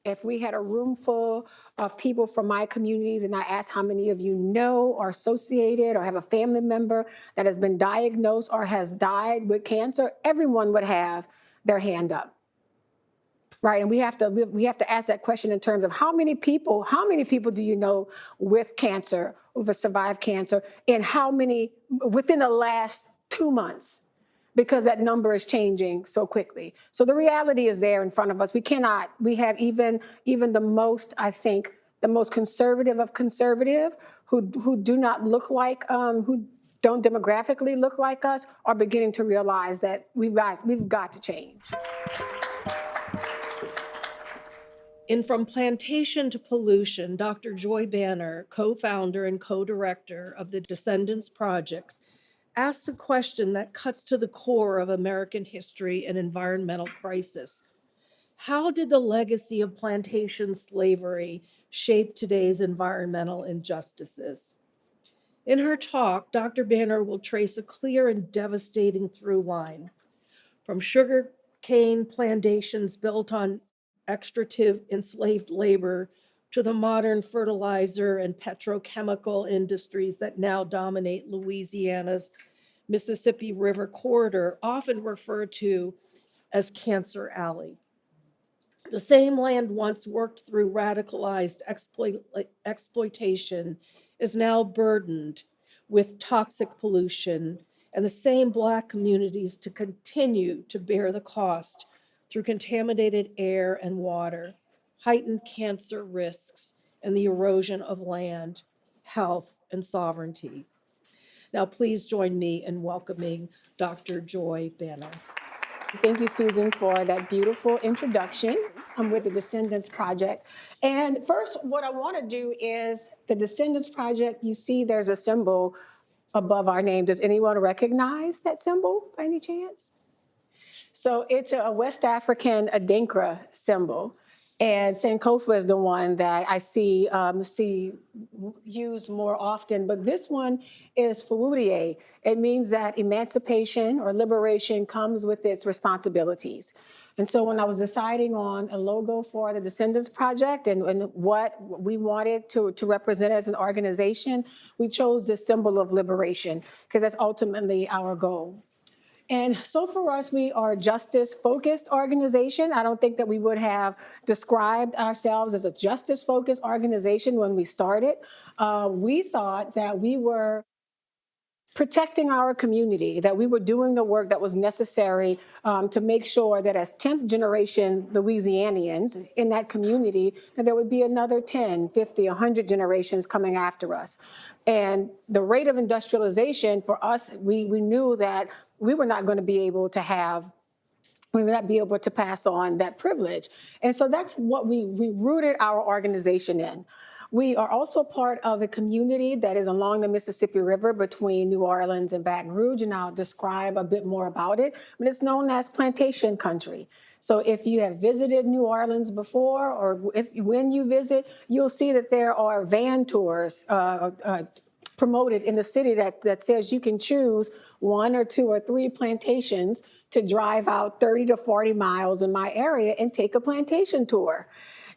If we had a room full of people from my communities and I asked how many of you know or associated or have a family member that has been diagnosed or has died with cancer, everyone would have their hand up. Right, and we have to ask that question in terms of how many people do you know with cancer, who have survived cancer, and how many within the last 2 months, because that number is changing so quickly. So the reality is there in front of us. We have even the most, I think, the most conservative of conservative who do not look like, who don't demographically look like us, are beginning to realize that we've got to change. In From Plantation to Pollution, Dr. Joy Banner, co-founder and co-director of the Descendants Project, asks a question that cuts to the core of American history and environmental crisis. How did the legacy of plantation slavery shape today's environmental injustices? In her talk, Dr. Banner will trace a clear and devastating through line from sugarcane plantations built on extractive enslaved labor to the modern fertilizer and petrochemical industries that now dominate Louisiana's Mississippi River corridor, often referred to as Cancer Alley. The same land once worked through radicalized exploitation is now burdened with toxic pollution, and the same Black communities to continue to bear the cost through contaminated air and water, heightened cancer risks, and the erosion of land, health, and sovereignty. Now, please join me in welcoming Dr. Joy Banner. Thank you, Susan, for that beautiful introduction. I'm with the Descendants Project. And first, what I want to do is the Descendants Project, you see there's a symbol above our name. Does anyone recognize that symbol by any chance? So it's a West African Adinkra symbol. And Sankofa is the one that I see used more often, but this one is Fawudier. It means that emancipation or liberation comes with its responsibilities. And so when I was deciding on a logo for the Descendants Project and what we wanted to represent as an organization, we chose this symbol of liberation because that's ultimately our goal. And so for us, we are a justice-focused organization. I don't think that we would have described ourselves as a justice-focused organization when we started. We thought that we were protecting our community, that we were doing the work that was necessary to make sure that as 10th generation Louisianians in that community, that there would be another 10, 50, 100 generations coming after us. And the rate of industrialization for us, we knew that we were not going to be able to pass on that privilege. And so that's what we rooted our organization in. We are also part of a community that is along the Mississippi River between New Orleans and Baton Rouge, and I'll describe a bit more about it, but it's known as plantation country. So if you have visited New Orleans before, or when you visit, you'll see that there are van tours promoted in the city that says you can choose 1 or 2 or 3 plantations to drive out 30 to 40 miles in my area and take a plantation tour.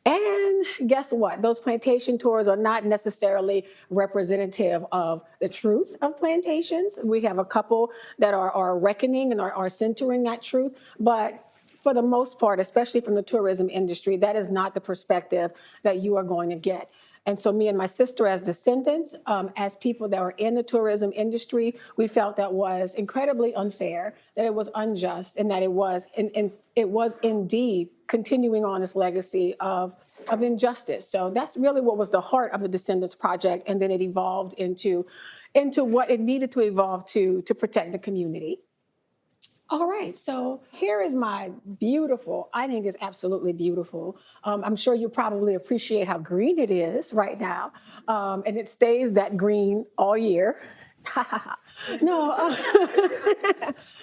And guess what? Those plantation tours are not necessarily representative of the truth of plantations. We have a couple that are reckoning and are centering that truth, but for the most part, especially from the tourism industry, that is not the perspective that you are going to get. And so me and my sister as descendants, as people that were in the tourism industry, we felt that was incredibly unfair, that it was unjust, and that it was indeed continuing on this legacy of injustice. So that's really what was the heart of the Descendants Project, and then it evolved into what it needed to evolve to protect the community. All right, so here is my beautiful, I think it's absolutely beautiful. I'm sure you probably appreciate how green it is right now. And it stays that green all year. No,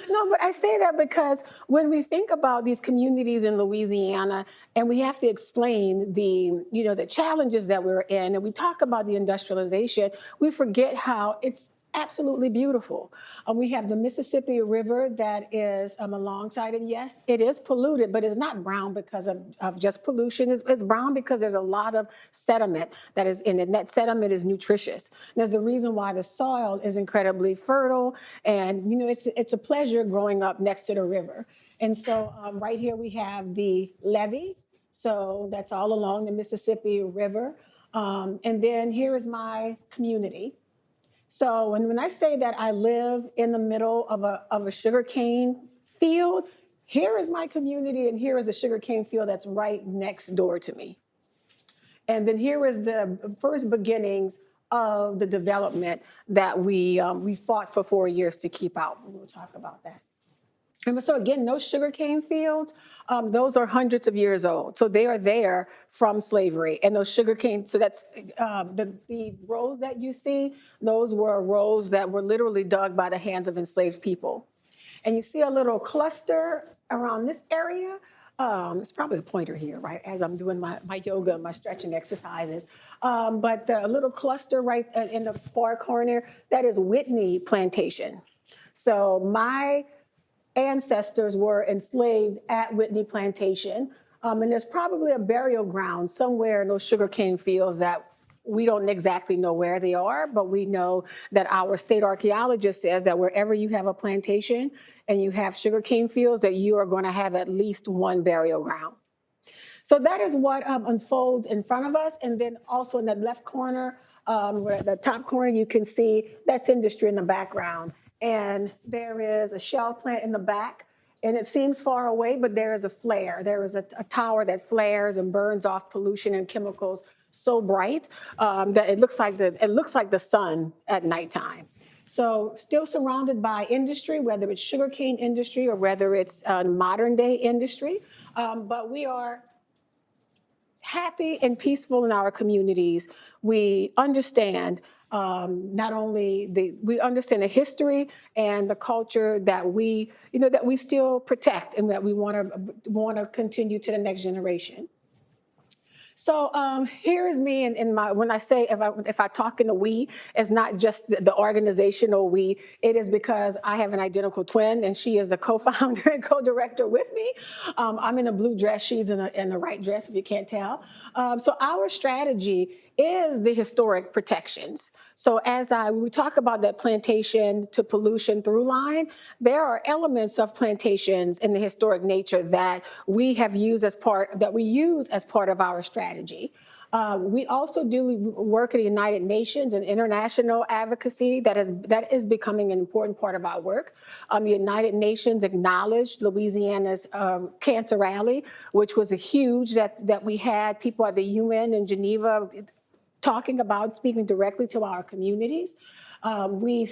no, but I say that because when we think about these communities in Louisiana and we have to explain the challenges that we're in, and we talk about the industrialization, we forget how it's absolutely beautiful. We have the Mississippi River that is alongside it. Yes, it is polluted, but it's not brown because of just pollution. It's brown because there's a lot of sediment that is in it. And that sediment is nutritious. And there's the reason why the soil is incredibly fertile. And, you know, it's a pleasure growing up next to the river. And so right here we have the levee. So that's all along the Mississippi River. And then here is my community. So when I say that I live in the middle of a sugarcane field, here is my community and here is a sugarcane field that's right next door to me. And then here is the first beginnings of the development that we fought for 4 years to keep out. We'll talk about that. And so again, those sugarcane fields, those are hundreds of years old. So they are there from slavery. And those sugarcane, so that's the rows that you see, those were rows that were literally dug by the hands of enslaved people. And you see a little cluster around this area. It's probably a pointer here, right, as I'm doing my yoga, my stretching exercises. But a little cluster right in the far corner, that is Whitney Plantation. So my ancestors were enslaved at Whitney Plantation. And there's probably a burial ground somewhere in those sugarcane fields that we don't exactly know where they are, but we know that our state archaeologist says that wherever you have a plantation and you have sugarcane fields, that you are going to have at least one burial ground. So that is what unfolds in front of us. And then also in the left corner, where at the top corner, you can see that's industry in the background. And there is a shell plant in the back. And it seems far away, but there is a flare. There is a tower that flares and burns off pollution and chemicals so bright that it looks like the sun at nighttime. So still surrounded by industry, whether it's sugarcane industry or whether it's modern day industry. But we are happy and peaceful in our communities. We understand not only we understand the history and the culture that we still protect and that we want to continue to the next generation. So here is me in my, when I say, if I talk in a we, it's not just the organizational we, it is because I have an identical twin and she is a co-founder and co-director with me. I'm in a blue dress, she's in a white dress, if you can't tell. So our strategy is the historic protections. So as we talk about that plantation to pollution through line, there are elements of plantations in the historic nature that we use as part of our strategy. We also do work at the United Nations and international advocacy that is becoming an important part of our work. The United Nations acknowledged Louisiana's cancer rally, which was a huge that we had people at the UN in Geneva talking about, speaking directly to our communities. We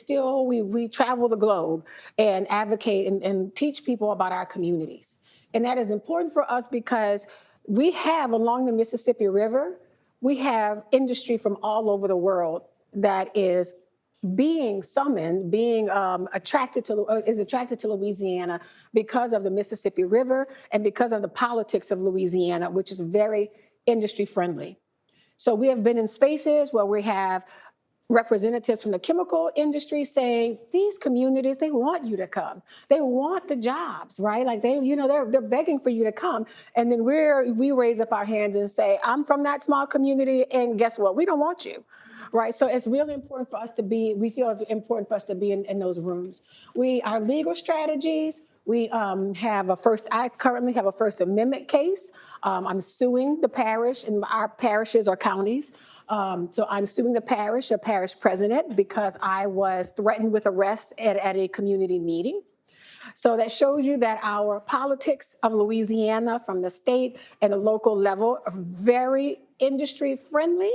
travel the globe and advocate and teach people about our communities. And that is important for us because we have along the Mississippi River, we have industry from all over the world that is being summoned, being attracted to Louisiana because of the Mississippi River and because of the politics of Louisiana, which is very industry friendly. So we have been in spaces where we have representatives from the chemical industry saying, these communities, they want you to come. They want the jobs, right? Like they're begging for you to come. And then we raise up our hands and say, I'm from that small community, and guess what? We don't want you, right? So it's really important for us to be, we feel it's important for us to be in those rooms. Our legal strategies, I currently have a First Amendment case. I'm suing the parish, and our parishes are counties. So I'm suing the parish, a parish president, because I was threatened with arrest at a community meeting. So that shows you that our politics of Louisiana from the state and the local level are very industry friendly,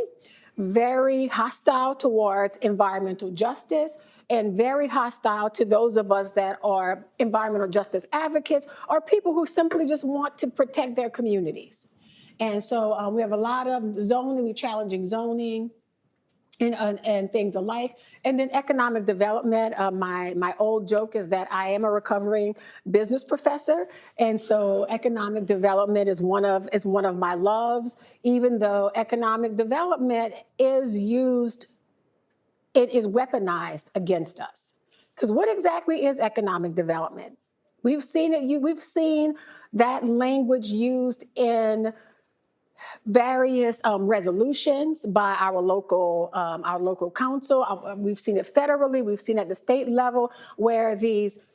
very hostile towards environmental justice, and very hostile to those of us that are environmental justice advocates or people who simply just want to protect their communities. And so we have a lot of zoning, we're challenging zoning and things alike. And then economic development. My old joke is that I am a recovering business professor. And so economic development is one of my loves, even though economic development is used it is weaponized against us. Because what exactly is economic development? We've seen it, we've seen that language used in various resolutions by our local council. We've seen it federally, we've seen it at the state level, where these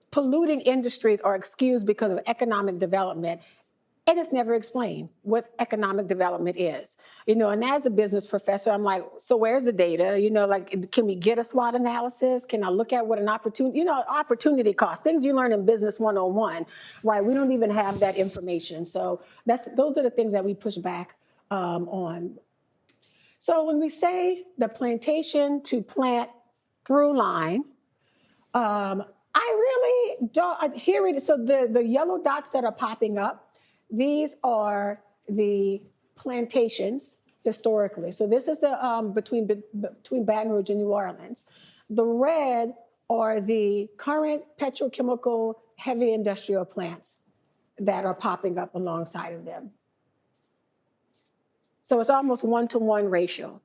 polluting industries are excused because of economic development. And it's never explained what economic development is. And as a business professor, I'm like, so where's the data? Like, can we get a SWOT analysis? Can I look at what an opportunity, opportunity cost, things you learn in Business 101, right? We don't even have that information. So those are the things that we push back on. So when we say the plantation to plant through line, I really don't hear it. So the yellow dots that are popping up, these are the plantations historically. So this is the between Baton Rouge and New Orleans. The red are the current petrochemical heavy industrial plants that are popping up alongside of them. So it's almost 1-to-1 ratio.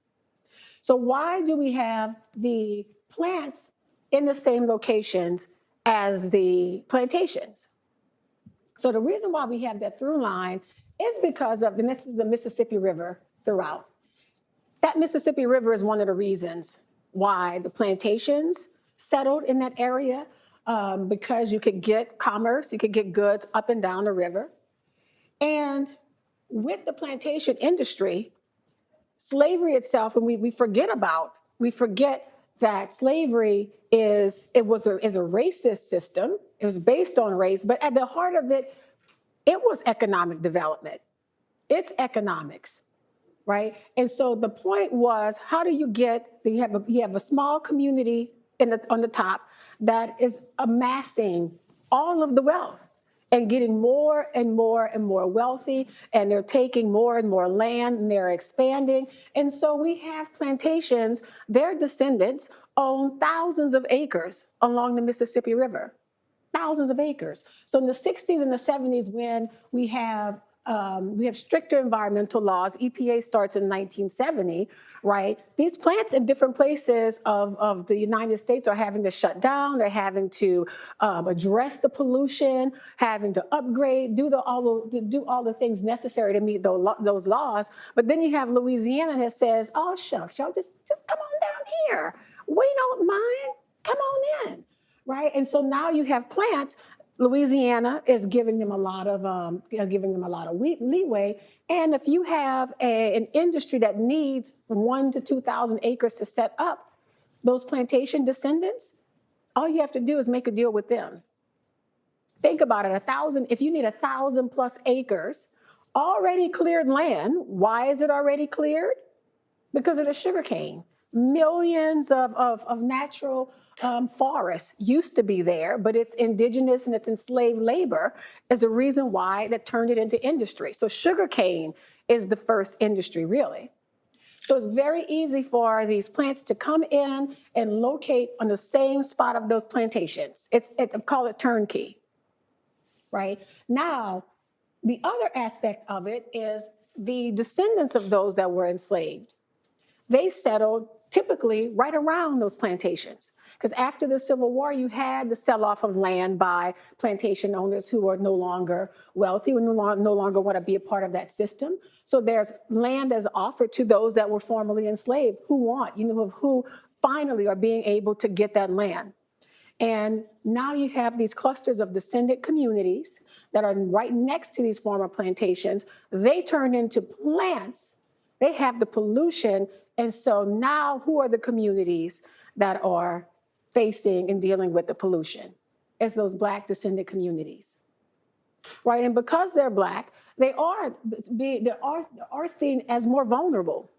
So why do we have the plants in the same locations as the plantations? So the reason why we have that through line is because of, and this is the Mississippi River throughout. That Mississippi River is one of the reasons why the plantations settled in that area, because you could get commerce, you could get goods up and down the river. And with the plantation industry, slavery itself, and we forget that slavery is a racist system. It was based on race, but at the heart of it, it was economic development. It's economics, right? And so the point was, how do you have a small community on the top that is amassing all of the wealth and getting more and more and more wealthy, and they're taking more and more land, and they're expanding. And so we have plantations, their descendants own thousands of acres along the Mississippi River, thousands of acres. So in the 60s and the 70s, when we have stricter environmental laws. EPA starts in 1970, right? These plants in different places of the United States are having to shut down. They're having to address the pollution, having to upgrade, do all the things necessary to meet those laws. But then you have Louisiana that says, "Oh shucks, y'all just come on down here. We don't mind. Come on in." Right? And so now you have plants. Louisiana is giving them a lot of leeway. And if you have an industry that needs 1,000 to 2,000 acres to set up those plantation descendants, all you have to do is make a deal with them. Think about it, if you need 1,000 plus acres, already cleared land. Why is it already cleared? Because of the sugarcane. Millions of natural forests used to be there, but it's indigenous and it's enslaved labor is the reason why that turned it into industry. So sugarcane is the first industry, really. So it's very easy for these plants to come in and locate on the same spot of those plantations. Call it turnkey, right? Now, the other aspect of it is the descendants of those that were enslaved. They settled typically right around those plantations. Because after the Civil War, you had the sell-off of land by plantation owners who are no longer wealthy, who no longer want to be a part of that system. So there's land as offered to those that were formerly enslaved who finally are being able to get that land. And now you have these clusters of descendant communities that are right next to these former plantations. They turn into plants. They have the pollution. And so now who are the communities that are facing and dealing with the pollution? It's those Black descendant communities, right? And because they're Black, they are seen as more vulnerable,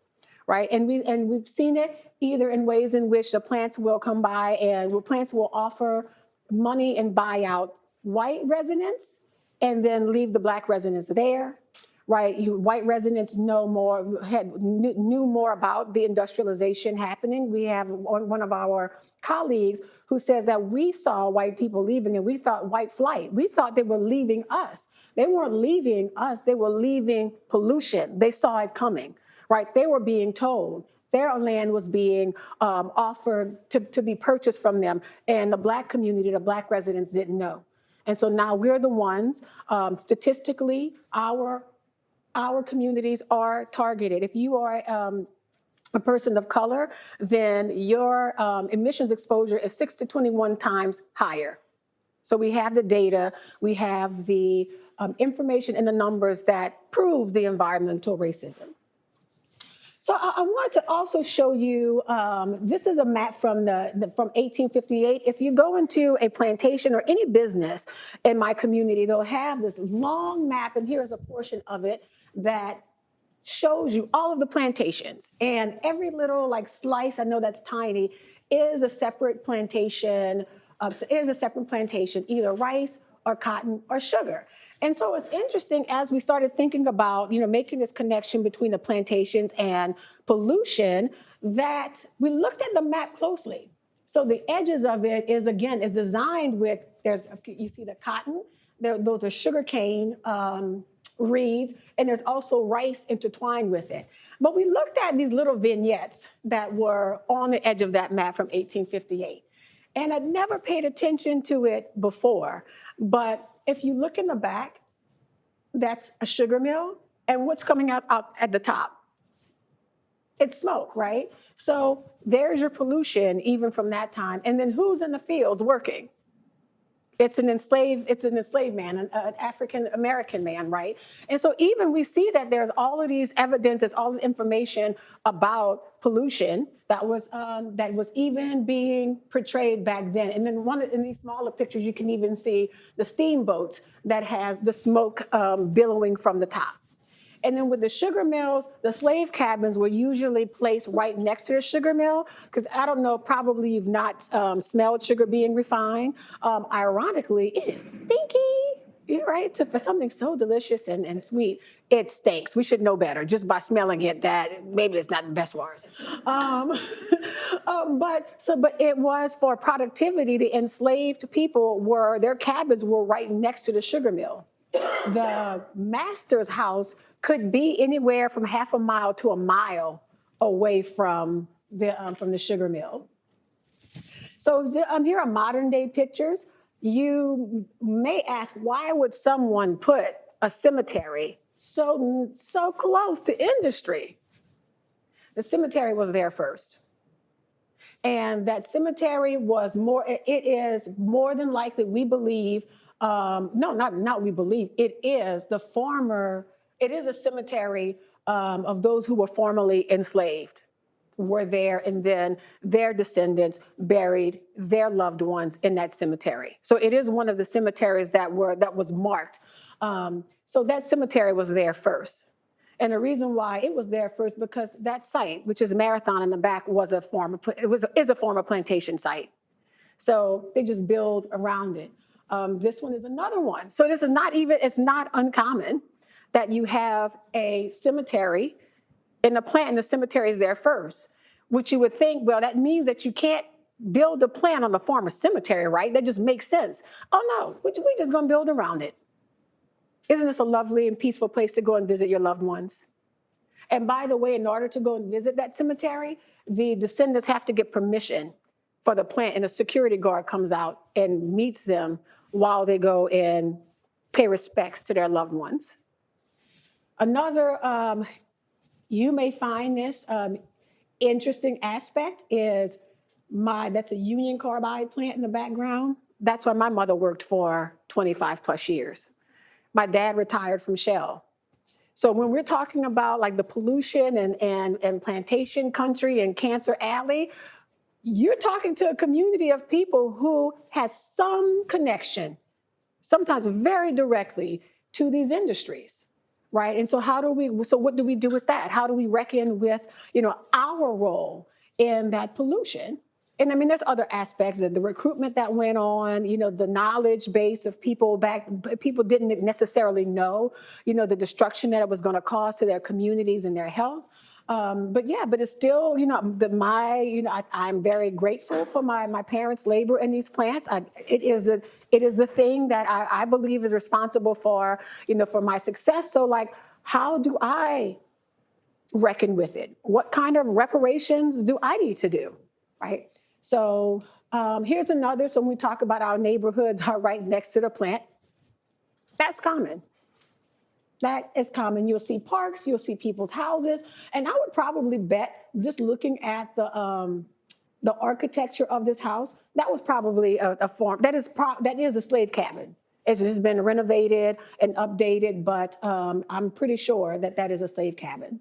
right? And we've seen it either in ways in which the plants will come by and plants will offer money and buy out white residents and then leave the Black residents there. Right, white residents knew more about the industrialization happening. We have one of our colleagues who says that we saw white people leaving and we thought white flight. We thought they were leaving us. They weren't leaving us, they were leaving pollution. They saw it coming, right? They were being told, Their land was being offered to be purchased from them, and the Black community, the Black residents didn't know. And so now we're the ones, statistically, our communities are targeted. If you are a person of color, then your emissions exposure is 6 to 21 times higher. So we have the data, we have the information and the numbers that prove the environmental racism. So I want to also show you, this is a map from 1858. If you go into a plantation or any business in my community, they'll have this long map, and here's a portion of it that shows you all of the plantations. And every little like slice, I know that's tiny, is a separate plantation, either rice or cotton or sugar. And so it's interesting as we started thinking about, making this connection between the plantations and pollution, that we looked at the map closely. So the edges of it is designed with, you see the cotton, those are sugarcane reeds, and there's also rice intertwined with it. But we looked at these little vignettes that were on the edge of that map from 1858. And I'd never paid attention to it before, but if you look in the back, that's a sugar mill, and what's coming out at the top? It's smoke, right? So there's your pollution even from that time. And then who's in the fields working? It's an enslaved man, an African-American man, right? And so even we see that there's all of these evidence, there's all this information about pollution that was even being portrayed back then. And then in these smaller pictures, you can even see the steamboats that has the smoke billowing from the top. And then with the sugar mills, the slave cabins were usually placed right next to the sugar mill, because I don't know, probably you've not smelled sugar being refined. Ironically, it is stinky, right? So for something so delicious and sweet, it stinks. We should know better just by smelling it that maybe it's not the best for us. But it was for productivity. The enslaved people their cabins were right next to the sugar mill. The master's house could be anywhere from half a mile to a mile away from the sugar mill. So here are modern day pictures. You may ask, why would someone put a cemetery so close to industry? The cemetery was there first. And that cemetery it is more than likely, we believe, not we believe, it is a cemetery of those who were formerly enslaved were there, and then their descendants buried their loved ones in that cemetery. So it is one of the cemeteries that was marked. So that cemetery was there first. And the reason why it was there first, because that site, which is Marathon in the back, is a former plantation site. So they just build around it. This one is another one. So it's not uncommon that you have a cemetery and the cemetery is there first, which you would think, well, that means that you can't build a plant on the former cemetery, right? That just makes sense. Oh no, we're just gonna build around it. Isn't this a lovely and peaceful place to go and visit your loved ones? And by the way, in order to go and visit that cemetery, the descendants have to get permission for the plant, and a security guard comes out and meets them while they go and pay respects to their loved ones. Another, you may find this interesting aspect is that's a Union Carbide plant in the background. That's where my mother worked for 25 plus years. My dad retired from Shell. So when we're talking about like the pollution and plantation country and Cancer Alley, you're talking to a community of people who has some connection, sometimes very directly, to these industries, right? And so what do we do with that? How do we reckon with, our role in that pollution? And I mean, there's other aspects of the recruitment that went on, the knowledge base of people didn't necessarily know, the destruction that it was going to cause to their communities and their health. But it's still, I'm very grateful for my parents' labor in these plants. It is the thing that I believe is responsible for, for my success. So like, how do I reckon with it. What kind of reparations do I need to do, right? So here's another. So when we talk about our neighborhoods are right next to the plant, that's common. That is common. You'll see parks, you'll see people's houses, and I would probably bet, just looking at the architecture of this house, that was probably a farm. That is a slave cabin. It's just been renovated and updated, but I'm pretty sure that that is a slave cabin.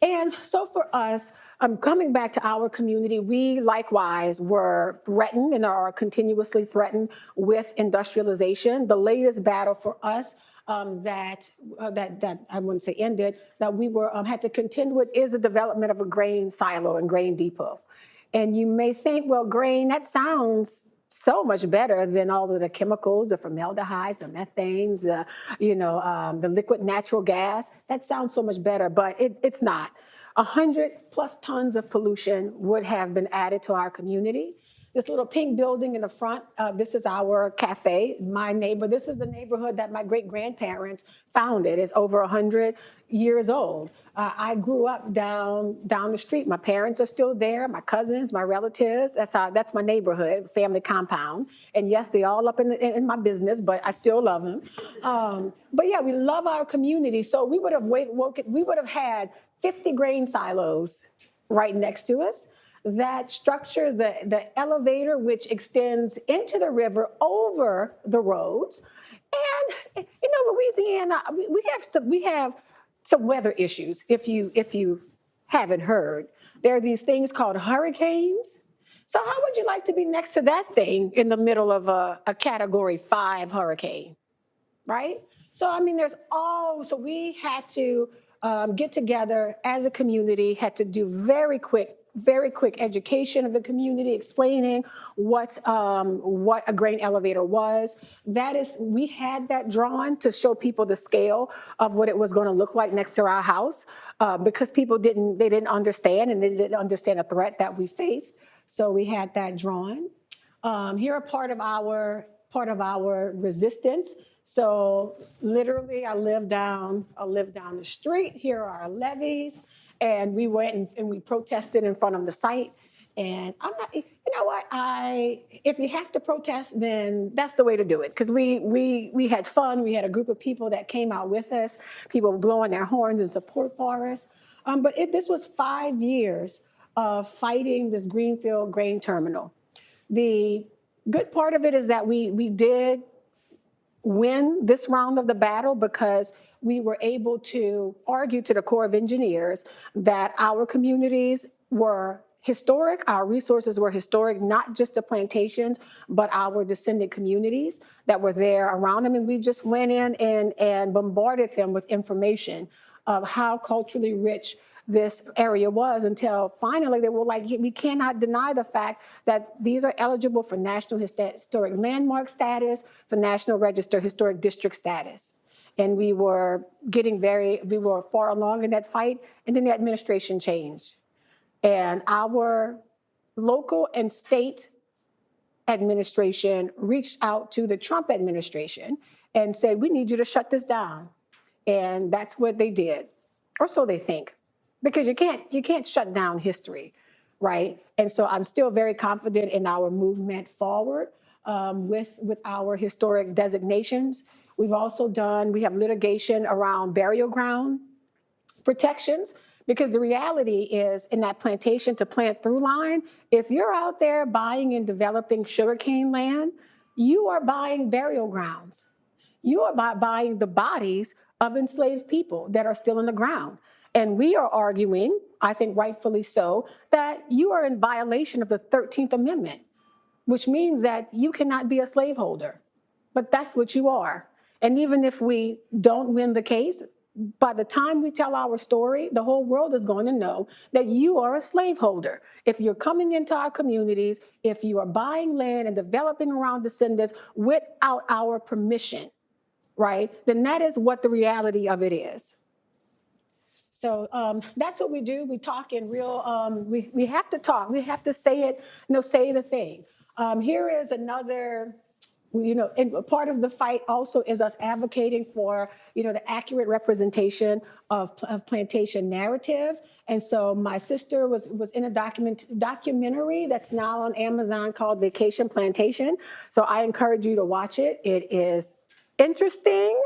And so for us, coming back to our community, we likewise were threatened and are continuously threatened with industrialization. The latest battle for us that I wouldn't say ended, that we were had to contend with is the development of a grain silo and grain depot. And you may think, well, grain, that sounds so much better than all of the chemicals, the formaldehydes, the methanes, the liquid natural gas. That sounds so much better, but it's not. 100+ tons of pollution would have been added to our community. This little pink building in the front, this is our cafe. This is the neighborhood that my great-grandparents founded. It's over 100 years old. I grew up down the street. My parents are still there, my cousins, my relatives. That's my neighborhood, family compound. And yes, they all up in my business, but I still love them. But yeah, we love our community. So we would have had 50 grain silos right next to us that structure the elevator, which extends into the river over the roads. And Louisiana, we have some weather issues. If you haven't heard, there are these things called hurricanes. So how would you like to be next to that thing in the middle of a Category 5 hurricane, right? So I mean, so we had to get together as a community, had to do very quick education of the community, explaining what a grain elevator was. We had that drawn to show people the scale of what it was going to look like next to our house, because people didn't understand, and they didn't understand the threat that we faced. So we had that drawn. Here are part of our resistance. So literally, I live down the street. Here are our levees, and we went and we protested in front of the site. And I'm not, you know what? If you have to protest, then that's the way to do it. Because we had fun. We had a group of people that came out with us. People blowing their horns in support for us. But this was 5 years of fighting this greenfield grain terminal. The good part of it is that we did win this round of the battle, because we were able to argue to the Corps of Engineers that our communities were historic, our resources were historic, not just the plantations, but our descendant communities that were there around them. And we just went in and bombarded them with information of how culturally rich this area was, until finally they were like, we cannot deny the fact that these are eligible for National Historic Landmark status, for National Register Historic District status. And we were far along in that fight, and then the administration changed. And our local and state administration reached out to the Trump administration and said, we need you to shut this down. And that's what they did, or so they think, because you can't shut down history, right? And so I'm still very confident in our movement forward with our historic designations. We have litigation around burial ground protections, because the reality is, in that plantation to plant through line, if you're out there buying and developing sugarcane land, you are buying burial grounds. You are buying the bodies of enslaved people that are still in the ground. And we are arguing, I think rightfully so, that you are in violation of the 13th Amendment, which means that you cannot be a slaveholder. But that's what you are. And even if we don't win the case, by the time we tell our story, the whole world is going to know that you are a slaveholder. If you're coming into our communities, if you are buying land and developing around descendants without our permission, right, then that is what the reality of it is. So that's what we do. We talk in real, we have to talk. We have to say it, say the thing. Here is another and part of the fight also is us advocating for, the accurate representation of plantation narratives. And so my sister was in a documentary that's now on Amazon called Vacation Plantation. So I encourage you to watch it. It is interesting,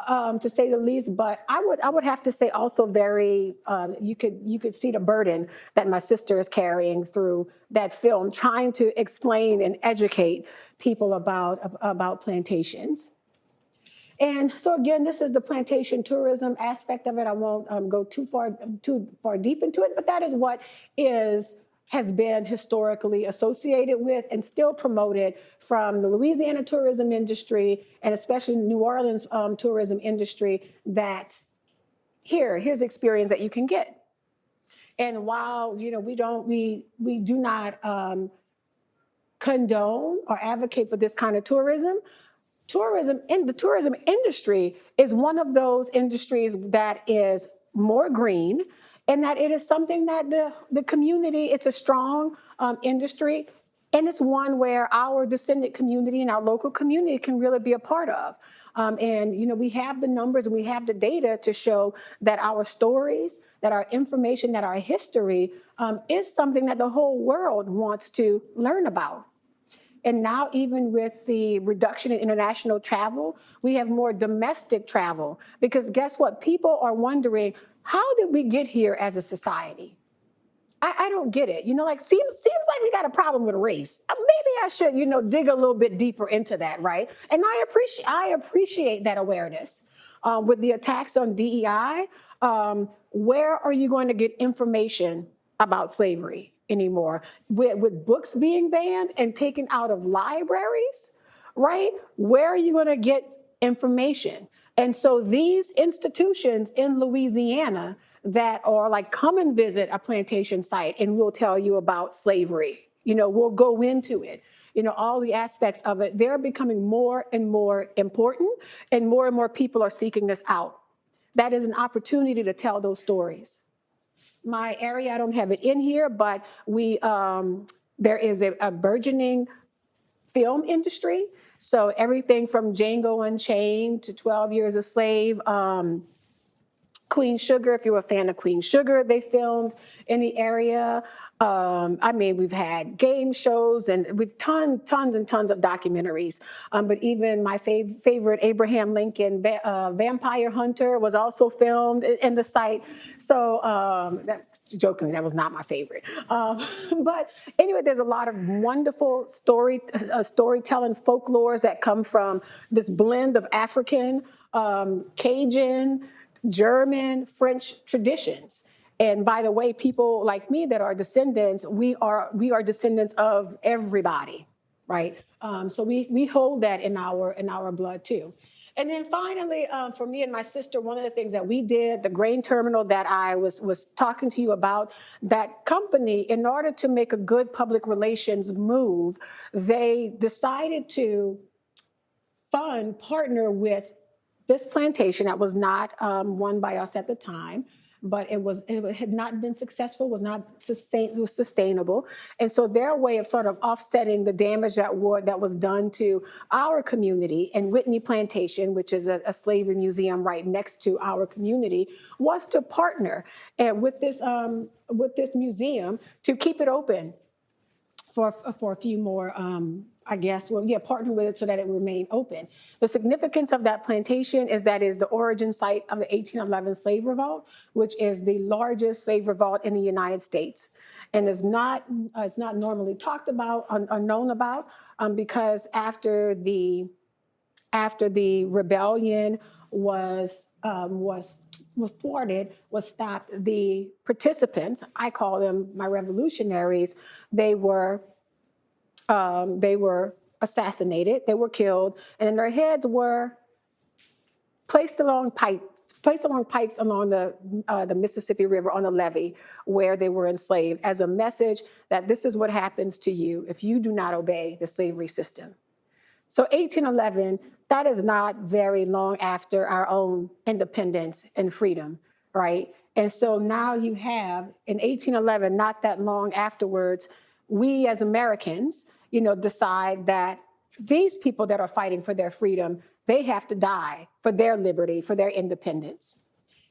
to say the least. But I would have to say also very, you could see the burden that my sister is carrying through that film, trying to explain and educate people about plantations. And so again, this is the plantation tourism aspect of it. I won't go too far deep into it, but that is what has been historically associated with and still promoted from the Louisiana tourism industry, and especially New Orleans tourism industry, that here's experience that you can get. And while we do not condone or advocate for this kind of tourism, the tourism industry is one of those industries that is more green, and that it is something that the community, it's a strong industry, and it's one where our descendant community and our local community can really be a part of. And we have the numbers and we have the data to show that our stories, that our information, that our history is something that the whole world wants to learn about. And now, even with the reduction in international travel, we have more domestic travel. Because guess what? People are wondering, how did we get here as a society? I don't get it. Seems like we got a problem with race. Maybe I should, dig a little bit deeper into that, right? And I appreciate that awareness. With the attacks on DEI, where are you going to get information about slavery anymore? With books being banned and taken out of libraries, right? Where are you going to get information? And so these institutions in Louisiana that are like, come and visit a plantation site and we'll tell you about slavery. We'll go into it. All the aspects of it, they're becoming more and more important, and more people are seeking this out. That is an opportunity to tell those stories. My area, I don't have it in here, but there is a burgeoning film industry. So everything from Django Unchained to 12 Years a Slave, Queen Sugar, if you're a fan of Queen Sugar, they filmed in the area. We've had game shows and we've tons and tons of documentaries. But even my favorite Abraham Lincoln Vampire Hunter was also filmed in the site. So jokingly, that was not my favorite. But anyway, there's a lot of wonderful storytelling folklores that come from this blend of African, Cajun, German, French traditions. And by the way, people like me that are descendants, we are descendants of everybody, right? So we hold that in our blood too. And then finally, for me and my sister, one of the things that we did, the grain terminal that I was talking to you about, that company, in order to make a good public relations move, they decided to partner with this plantation that was not won by us at the time, but it had not been successful, was sustainable. And so their way of sort of offsetting the damage that was done to our community and Whitney Plantation, which is a slavery museum right next to our community, was to partner with this museum to keep it open for a few more, partner with it so that it would remain open. The significance of that plantation is that is the origin site of the 1811 slave revolt, which is the largest slave revolt in the United States. And it's not normally talked about or known about because after the rebellion was thwarted, was stopped, the participants, I call them my revolutionaries, they were assassinated, they were killed, and their heads were placed along pikes along the Mississippi River on a levee where they were enslaved, as a message that this is what happens to you if you do not obey the slavery system. So 1811, that is not very long after our own independence and freedom, right? And so now you have, in 1811, not that long afterwards, we as Americans, decide that these people that are fighting for their freedom, they have to die for their liberty, for their independence.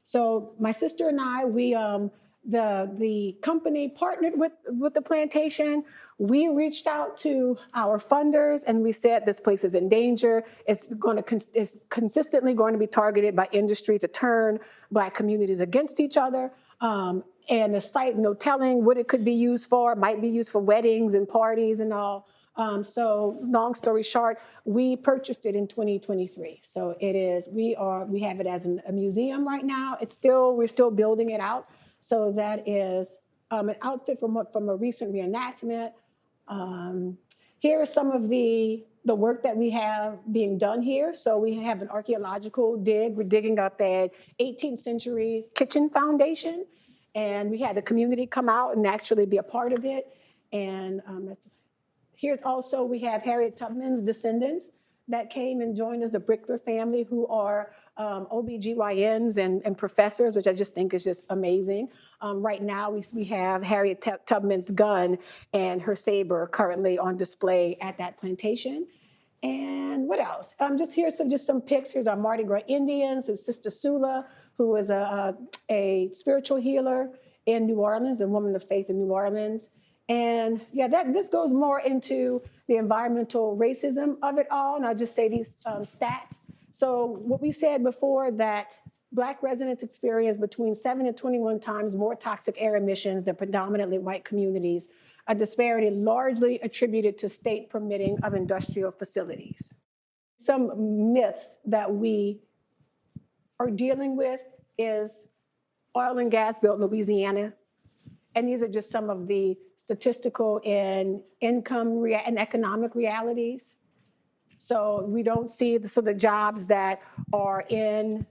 So my sister and I, the company partnered with the plantation. We reached out to our funders and we said this place is in danger. It's consistently going to be targeted by industry to turn Black communities against each other. And the site, no telling what it could be used for. It might be used for weddings and parties and all. So long story short, we purchased it in 2023. So it is, we have it as a museum right now. We're still building it out. So that is an outfit from a recent reenactment. Here are some of the work that we have being done here. So we have an archaeological dig. We're digging up an 18th century kitchen foundation. And we had the community come out and actually be a part of it. And here's also, we have Harriet Tubman's descendants that came and joined us, the Brickler family, who are OBGYNs and professors, which I just think is just amazing. Right now, we have Harriet Tubman's gun and her saber currently on display at that plantation. And what else? Here's some pics. Here's our Mardi Gras Indians, and Sister Sula, who is a spiritual healer in New Orleans, a woman of faith in New Orleans. And yeah, this goes more into the environmental racism of it all. And I'll just say these stats. So what we said before, that Black residents experience between 7 and 21 times more toxic air emissions than predominantly white communities, a disparity largely attributed to state permitting of industrial facilities. Some myths that we are dealing with is oil and gas built Louisiana. And these are just some of the statistical and income and economic realities. So we don't see the jobs that are in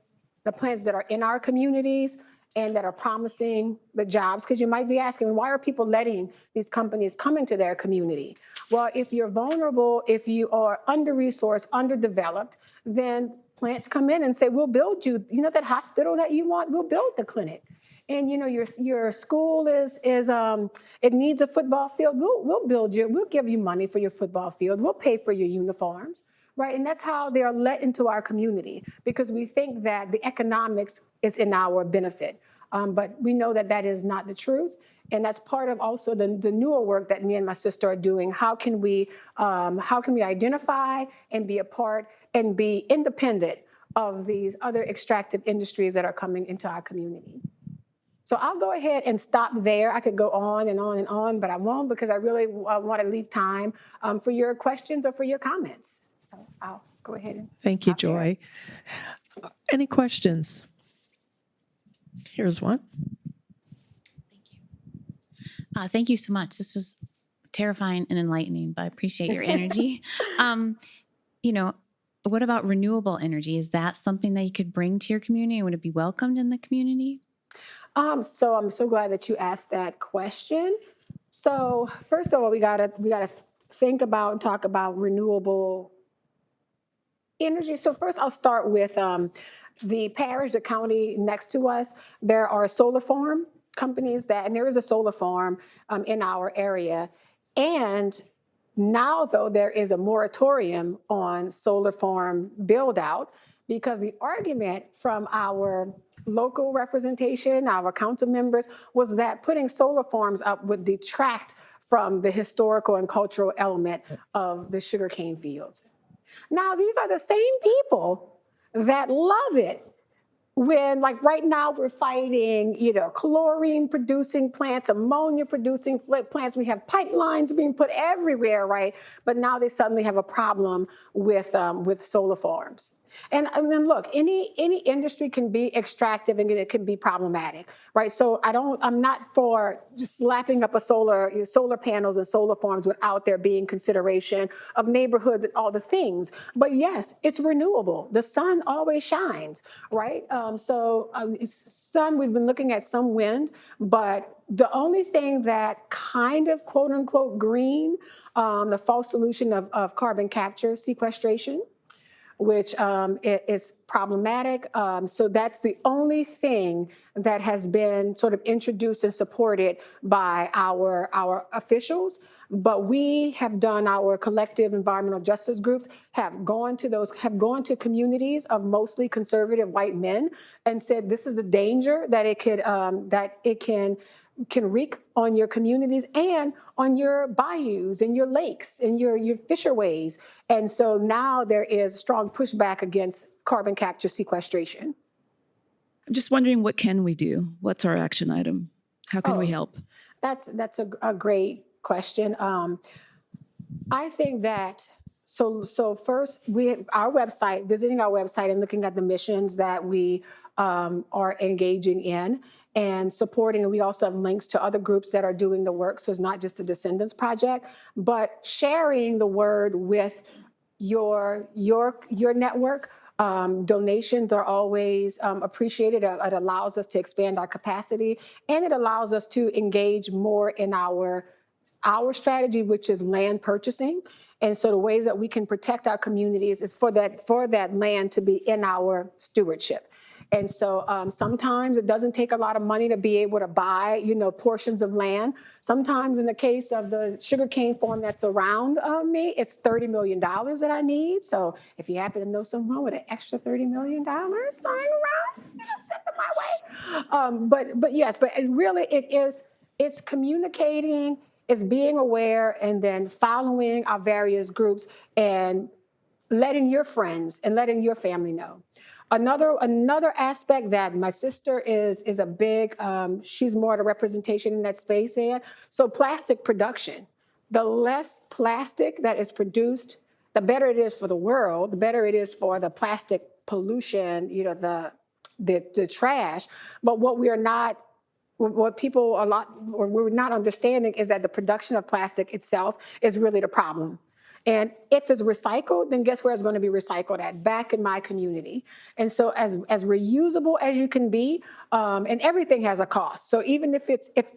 the plants that are in our communities and that are promising the jobs, because you might be asking, why are people letting these companies come into their community? Well, if you're vulnerable, if you are under-resourced, underdeveloped, then plants come in and say, we'll build you, that hospital that you want, we'll build the clinic. And your school it needs a football field. We'll give you money for your football field. We'll pay for your uniforms, right? And that's how they are let into our community, because we think that the economics is in our benefit. But we know that that is not the truth. And that's part of also the newer work that me and my sister are doing. How can we identify and be a part and be independent of these other extractive industries that are coming into our community? So I'll go ahead and stop there. I could go on and on and on, but I won't, because I really want to leave time for your questions or for your comments. So I'll go ahead and Thank you, Joy. Any questions? Here's one. Thank you. Thank you so much. This was terrifying and enlightening, but I appreciate your energy. What about renewable energy? Is that something that you could bring to your community? Would it be welcomed in the community? So I'm so glad that you asked that question. So first of all, we gotta think about and talk about renewable energy. So first, I'll start with the parish, the county next to us. There are solar farm companies and there is a solar farm in our area. And now, though, there is a moratorium on solar farm build out, because the argument from our local representation, our council members, was that putting solar farms up would detract from the historical and cultural element of the sugarcane fields. Now, these are the same people that love it when, like right now, we're fighting, chlorine producing plants, ammonia producing plants. We have pipelines being put everywhere, right? But now they suddenly have a problem with solar farms. And I mean, look, any industry can be extractive and it can be problematic, right? So I'm not for just slapping up solar panels and solar farms without there being consideration of neighborhoods and all the things. But yes, it's renewable. The sun always shines, right? Sun, we've been looking at some wind, but the only thing that kind of quote unquote green, the false solution of carbon capture sequestration, which is problematic. So that's the only thing that has been sort of introduced and supported by our officials. But we have done our collective environmental justice groups, have gone to communities of mostly conservative white men and said, this is the danger that it can wreak on your communities and on your bayous and your lakes and your fisherways. And so now there is strong pushback against carbon capture sequestration. I'm just wondering, what can we do? What's our action item? How can we help? That's a great question. I think that so first our website, visiting our website and looking at the missions that we are engaging in and supporting. And we also have links to other groups that are doing the work. So it's not just the Descendants Project, but sharing the word with your network. Donations are always appreciated. It allows us to expand our capacity, and it allows us to engage more in our strategy, which is land purchasing. And so the ways that we can protect our communities is for that land to be in our stewardship. And so sometimes it doesn't take a lot of money to be able to buy, portions of land. Sometimes in the case of the sugarcane farm that's around me, it's $30 million that I need. So if you happen to know someone with an extra $30 million lying around, send them my way. But yes, but really it's communicating, it's being aware, and then following our various groups and letting your friends and letting your family know. Another aspect that my sister is a big, she's more the representation in that space there. So plastic production, the less plastic that is produced, the better it is for the world, the better it is for the plastic pollution, the trash. But what we're not understanding is that the production of plastic itself is really the problem. And if it's recycled, then guess where it's going to be recycled at? Back in my community. And so as reusable as you can be, and everything has a cost. So even if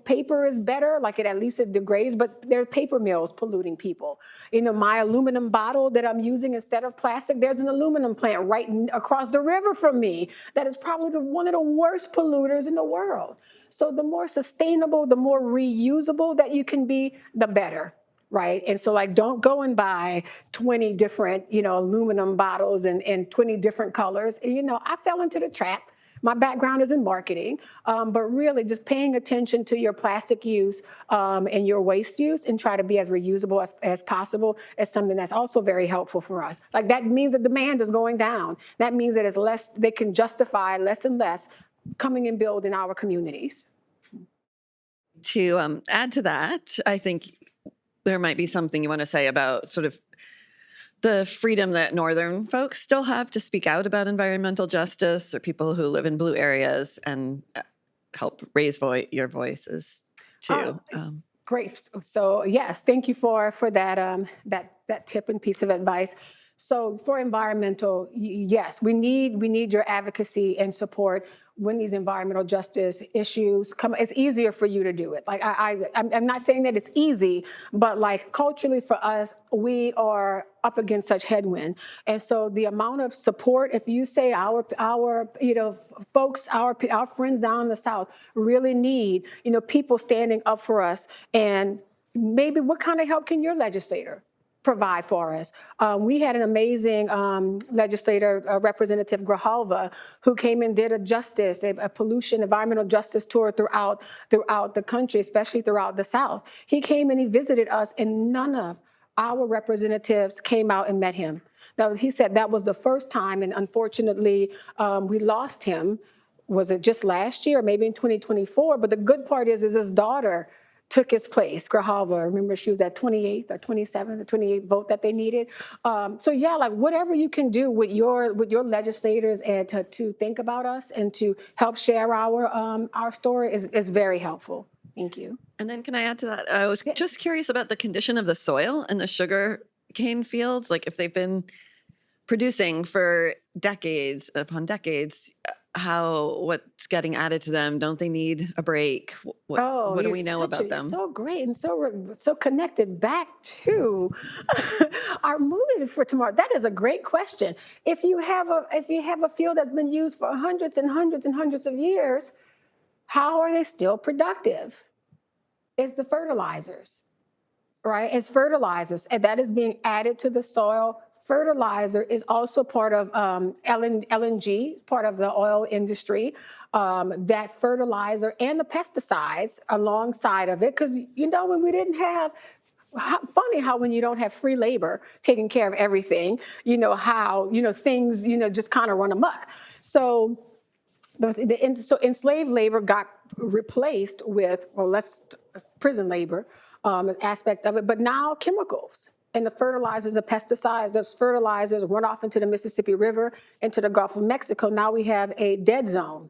paper is better, like at least it degrades, but there are paper mills polluting people. My aluminum bottle that I'm using instead of plastic, there's an aluminum plant right across the river from me that is probably one of the worst polluters in the world. So the more sustainable, the more reusable that you can be, the better. Right. And so don't go and buy 20 different, aluminum bottles and 20 different colors. And, I fell into the trap. My background is in marketing, but really just paying attention to your plastic use and your waste use and try to be as reusable as possible is something that's also very helpful for us. That means the demand is going down. That means that it's less, they can justify less and less coming and build in our communities. To add to that, I think there might be something you want to say about sort of the freedom that Northern folks still have to speak out about environmental justice, or people who live in blue areas, and help raise your voices too. Great. So yes, thank you for that that tip and piece of advice. So for environmental, yes, we need your advocacy and support when these environmental justice issues come. It's easier for you to do it. I'm not saying that it's easy, but culturally for us, we are up against such headwind. And so the amount of support, if you say our folks, our friends down in the South really need, people standing up for us, and maybe what kind of help can your legislator provide for us? We had an amazing legislator, Representative Grijalva, who came and did a pollution, environmental justice tour throughout the country, especially throughout the South. He came and he visited us, and none of our representatives came out and met him. He said that was the first time, and unfortunately, we lost him. Was it just last year, or maybe in 2024? But the good part is his daughter took his place, Grijalva. Remember, she was at 28th or 27th, the 28th vote that they needed. So yeah, whatever you can do with your legislators and to think about us and to help share our story is very helpful. Thank you. And then can I add to that? I was just curious about the condition of the soil in the sugar cane fields. If they've been producing for decades upon decades, what's getting added to them? Don't they need a break? What do we know about them? So great and so connected back to our movie for tomorrow. That is a great question. If you have a field that's been used for hundreds and hundreds and hundreds of years, how are they still productive? It's the fertilizers. right, as fertilizers, and that is being added to the soil. Fertilizer is also part of LNG, part of the oil industry. That fertilizer and the pesticides alongside of it, because when we didn't have, funny how when you don't have free labor taking care of everything, how things just kind of run amok. So so enslaved labor got replaced with, prison labor aspect of it, but now chemicals and the fertilizers, the pesticides, those fertilizers run off into the Mississippi River, into the Gulf of Mexico. Now we have a dead zone.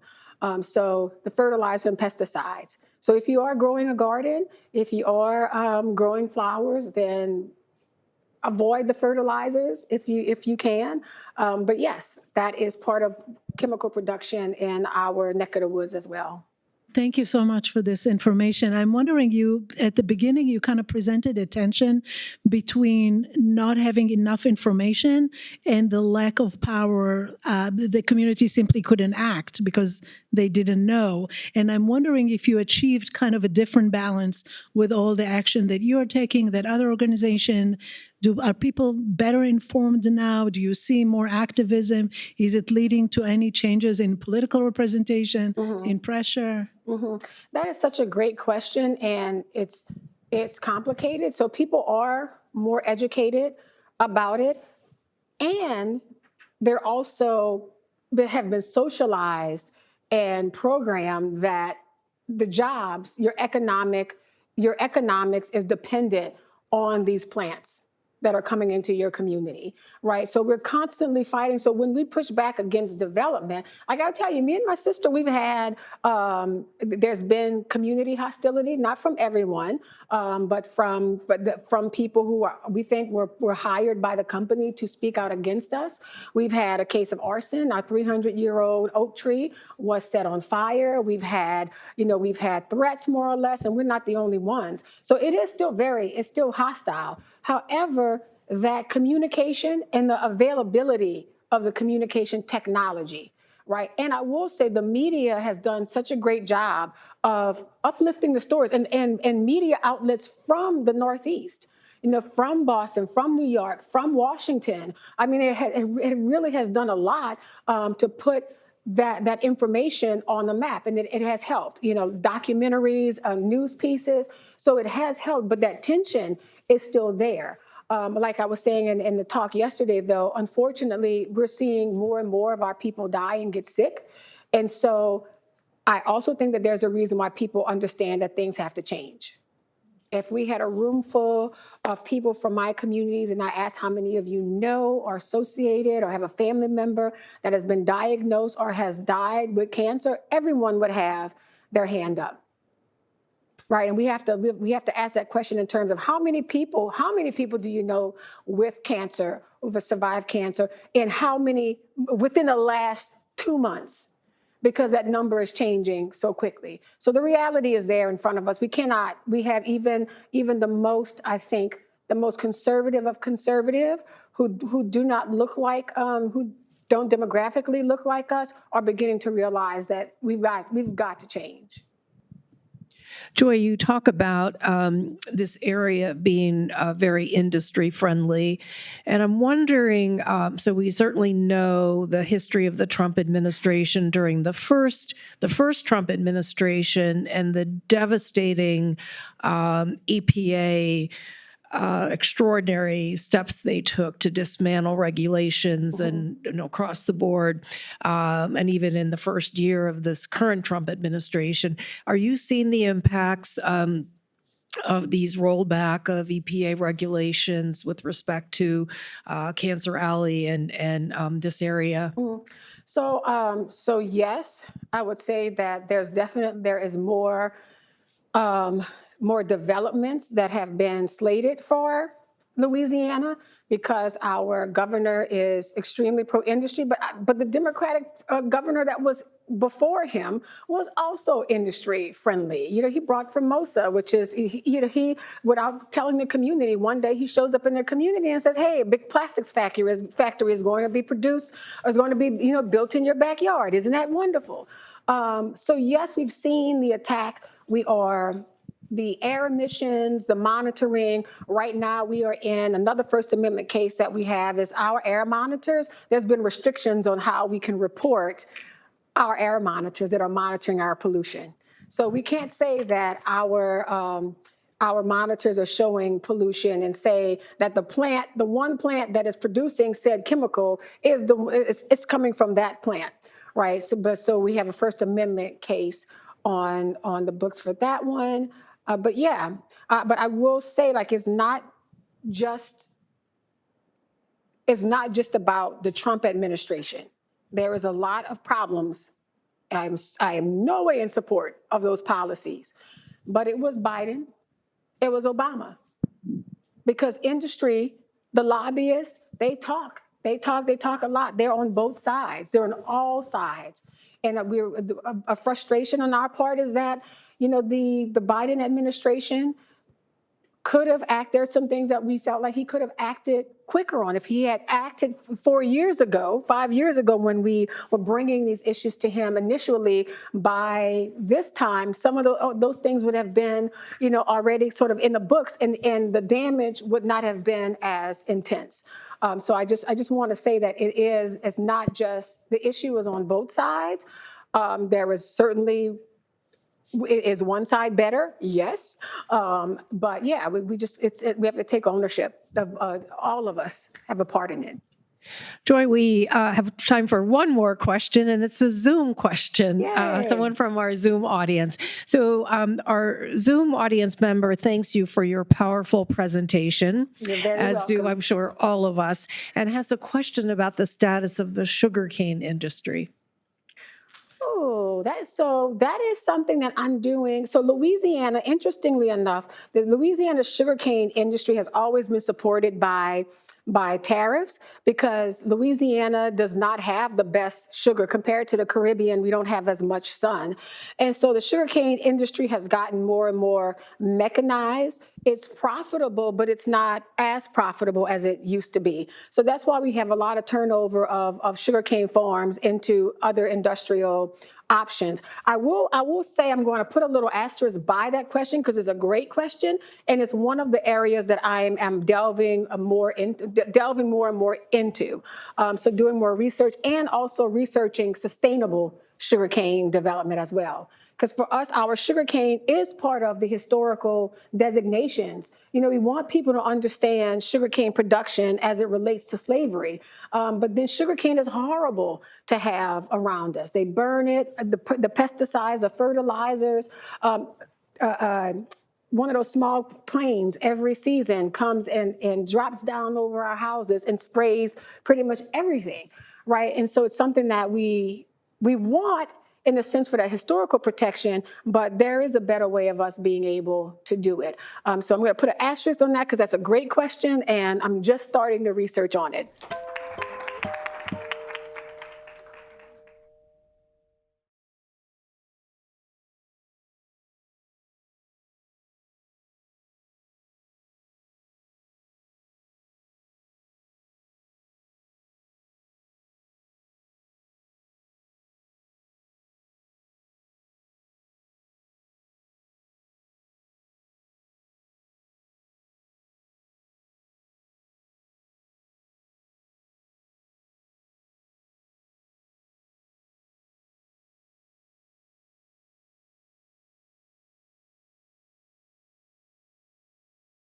So the fertilizer and pesticides. So if you are growing a garden, if you are growing flowers, then avoid the fertilizers if you can. But yes, that is part of chemical production in our neck of the woods as well. Thank you so much for this information. I'm wondering, at the beginning, you kind of presented a tension between not having enough information and the lack of power. The community simply couldn't act because they didn't know. And I'm wondering if you achieved kind of a different balance with all the action that you're taking, that other organization. Are people better informed now? Do you see more activism? Is it leading to any changes in political representation, in pressure? That is such a great question, and it's complicated. So people are more educated about it, and they're also have been socialized and programmed that the jobs, your economics is dependent on these plants that are coming into your community, right? So we're constantly fighting. So when we push back against development, I gotta tell you, me and my sister, we've had, there's been community hostility, not from everyone, but from people who we think were hired by the company to speak out against us. We've had a case of arson. Our 300-year-old oak tree was set on fire. We've had threats, more or less, and we're not the only ones. So it is still it's still hostile. However, that communication and the availability of the communication technology, right? And I will say the media has done such a great job of uplifting the stories and media outlets from the Northeast, from Boston, from New York, from Washington. I mean, it really has done a lot to put that information on the map, and it has helped, documentaries, news pieces. So it has helped, but that tension is still there. Like I was saying in the talk yesterday, though, unfortunately, we're seeing more and more of our people die and get sick. And so I also think that there's a reason why people understand that things have to change. If we had a room full of people from my communities and I asked how many of you know or associated or have a family member that has been diagnosed or has died with cancer, everyone would have their hand up. Right, and we have to ask that question in terms of how many people do you know with cancer, who have survived cancer, and how many within the last 2 months, because that number is changing so quickly. So the reality is there in front of us. We have even the most, I think, the most conservative of conservative who do not look like, who don't demographically look like us, are beginning to realize that we've got to change. Joy, you talk about this area being very industry friendly, and I'm wondering, so we certainly know the history of the Trump administration during the first Trump administration and the devastating EPA extraordinary steps they took to dismantle regulations and across the board, and even in the first year of this current Trump administration. Are you seeing the impacts of these rollback of EPA regulations with respect to Cancer Alley and this area? So yes, I would say that there is more developments that have been slated for Louisiana because our governor is extremely pro-industry, but the Democratic governor that was before him was also industry friendly. He brought Formosa, which is, he without telling the community, one day he shows up in their community and says, hey, a big plastics factory is going to be produced, or is going to be built in your backyard. Isn't that wonderful? So yes, we've seen the attack. We are the air emissions, the monitoring. Right now, we are in another First Amendment case that we have is our air monitors. There's been restrictions on how we can report our air monitors that are monitoring our pollution. So we can't say that our monitors are showing pollution and say that the one plant that is producing said chemical is it's coming from that plant, right? So we have a First Amendment case on the books for that one. But yeah, but I will say, like, just it's not just about the Trump administration. There is a lot of problems. I am no way in support of those policies, but it was Biden, it was Obama, because industry, the lobbyists, they talk a lot. They're on both sides. They're on all sides. And a frustration on our part is that, the Biden administration could have acted. There's some things that we felt like he could have acted quicker on. If he had acted 4 years ago, 5 years ago, when we were bringing these issues to him initially, by this time, some of those things would have been, already sort of in the books, and the damage would not have been as intense. So I just want to say that it's not just, the issue is on both sides. There is certainly, is one side better? Yes. But yeah, we have to take ownership of, all of us have a part in it. Joy, we have time for one more question, and it's a Zoom question, Yay. someone from our Zoom audience. So our Zoom audience member thanks you for your powerful presentation, You're very as do, welcome. I'm sure, all of us, and has a question about the status of the sugarcane industry. Oh, that is something that I'm doing. So Louisiana, interestingly enough, the Louisiana sugarcane industry has always been supported by tariffs, because Louisiana does not have the best sugar compared to the Caribbean. We don't have as much sun. And so the sugarcane industry has gotten more and more mechanized. It's profitable, but it's not as profitable as it used to be. So that's why we have a lot of turnover of sugarcane farms into other industrial options. I will say I'm going to put a little asterisk by that question, because it's a great question, and it's one of the areas that I am delving more and more into. So doing more research, and also researching sustainable sugarcane development as well. Because for us, our sugarcane is part of the historical designations. We want people to understand sugarcane production as it relates to slavery. But then sugarcane is horrible to have around us. They burn it, the pesticides, the fertilizers. One of those small planes every season comes and drops down over our houses and sprays pretty much everything, right? And so it's something that we want, in a sense, for that historical protection, but there is a better way of us being able to do it. So I'm going to put an asterisk on that, because that's a great question, and I'm just starting the research on it.